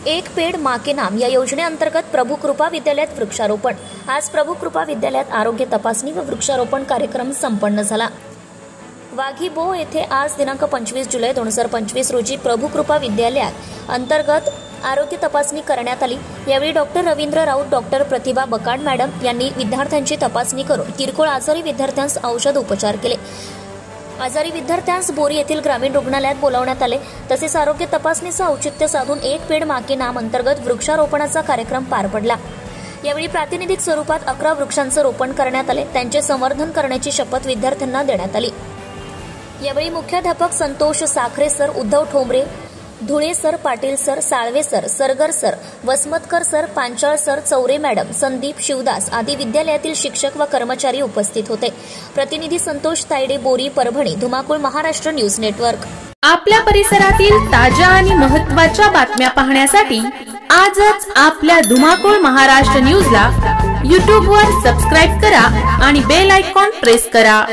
एक पेड़ माँ के नाम या योजनेअंतर्गत प्रभू कृपा विद्यालयात वृक्षारोपण। आज प्रभू कृपा विद्यालयात आरोग्य तपासणी व वृक्षारोपण कार्यक्रम संपन्न झाला। वाघीबो येथे आज दिनांक 25 जुलै 2025 रोजी प्रभू कृपा विद्यालयात अंतर्गत आरोग्य तपासणी करण्यात आली। यावेळी डॉक्टर रवींद्र राऊत, डॉक्टर प्रतिभा बकाड मॅडम यांनी विद्यार्थ्यांची तपासणी करून किरकोळ आजारी विद्यार्थ्यांस औषध उपचार केले। आजारी विद्यार्थ्यांस बोरी येथील ग्रामीण रुग्णालयात बोलावण्यात आले। तसेच आरोग्य तपासणीचे औचित्य साधून एक पेड़ माँ के नाम अंतर्गत वृक्षारोपणाचा कार्यक्रम पार पडला। यावेळी प्रातिनिधिक स्वरूपात 11 वृक्षांचे रोपण करण्यात आले। त्यांचे संवर्धन करण्याची शपथ विद्यार्थ्यांना देण्यात आली। यावेळी मुख्याध्यापक Santosh Sakhare sir, Uddhav Thombare, Dhule sir, Patil sir, Salve sir, Sargar sir, Wasmatkar sir, Panchal sir, Chaure madam, Sandeep Shivdas आदी विद्यालयातील शिक्षक व कर्मचारी उपस्थित होते। प्रतिनिधी संतोष तायडे, बोरी, परभणी, धुमाकूळ, महाराष्ट्र न्यूज नेटवर्क। आपल्या परिसरातील ताज्या आणि महत्त्वाच्या बातम्या पाहण्यासाठी आजच आपल्या धुमाकूळ महाराष्ट्र न्यूजला YouTube वर सबस्क्राइब करा आणि बेल आयकॉन प्रेस करा।